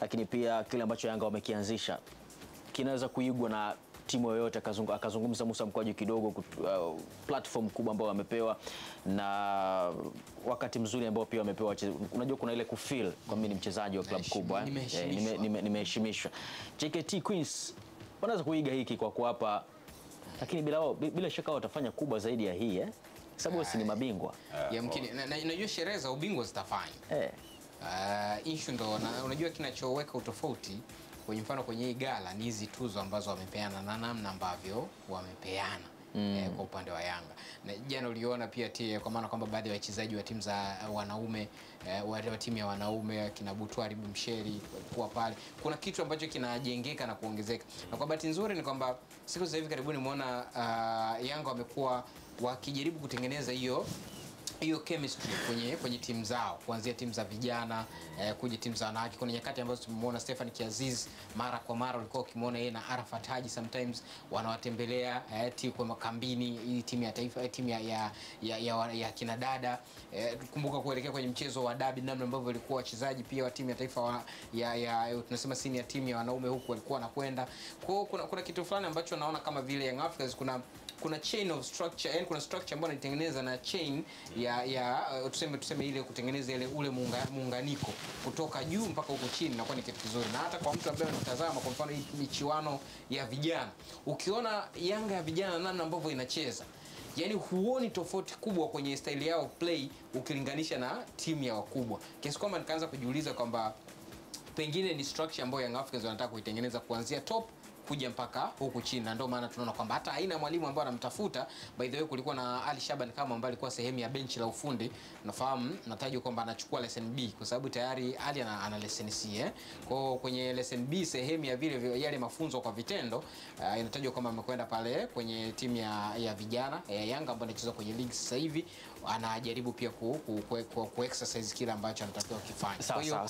Lakini pia kile ambacho Yanga wamekianzisha kinaweza kuigwa na timu yoyote. Akazungumza Musa Mkwaju kidogo, platform kubwa ambayo wamepewa na wakati mzuri ambao pia wamepewa. Unajua kuna ile kufeel kwa mimi ni mchezaji wa club kubwa, nimeheshimishwa. JKT Queens wanaweza kuiga hiki kwa kuwapa, lakini bila shaka watafanya kubwa zaidi ya hii sababu si ni mabingwa. Yamkini najua sherehe za ubingwa zitafanya. Issue ndo unajua kinachoweka utofauti kwenye mfano kwenye hii gala ni hizi tuzo ambazo wamepeana na namna ambavyo wamepeana kwa upande wa Yanga. Na jana uliona pia kwa maana kwamba baadhi ya wachezaji wa timu za wanaume wa timu ya wanaume kina Butwari Bumsheri walikuwa pale. Kuna kitu ambacho kinajengeka na kuongezeka. Na kwa bahati nzuri ni kwamba siku za hivi karibuni umeona Yanga wamekuwa wakijaribu kutengeneza hiyo chemistry kwenye timu zao, kuanzia timu za vijana kuja timu za wanawake. Kuna nyakati ambazo tumemuona Stefan Kiaziz mara kwa mara ulikuwa ukimwona yeye na Arafat Haji sometimes wanawatembelea timu kwa makambini, hii timu ya taifa, timu ya kina dada. Kumbuka kuelekea kwenye mchezo wa dabi namna ambavyo walikuwa wachezaji pia wa timu ya taifa tunasema senior timu ya wanaume huku walikuwa wanakwenda. Kwa hiyo kuna kitu fulani ambacho naona kama vile Young Africans kuna chain of structure, yani kuna structure ambayo inatengeneza na chain tuseme ile kutengeneza ile ule muunganiko kutoka juu mpaka huko chini, na kwa ni kitu kizuri. Na hata kwa mtu ambaye anatazama kwa mfano hii michuano ya vijana, ukiona Yanga ya vijana namna ambavyo inacheza, yani huoni tofauti kubwa kwenye style yao play ukilinganisha na timu ya wakubwa, kiasi kwamba nikaanza kujiuliza kwamba pengine ni structure ambayo Young Africans wanataka kuitengeneza kuanzia top kuja mpaka huku chini. Na ndio maana tunaona kwamba hata aina mwalimu ambaye anamtafuta, by the way kulikuwa na Ali Shaban kama ambaye alikuwa sehemu ya benchi la ufundi, nafahamu natajwa kwamba anachukua lesson B kwa sababu tayari Ali ana lesson C Kwa kwenye lesson B sehemu ya vile yale mafunzo kwa vitendo, inatajwa kwamba amekwenda pale kwenye timu ya vijana ya Yanga ambayo inacheza kwenye ligi sasa hivi, anajaribu pia ku exercise kile ambacho anatakiwa kufanya. Kwa hiyo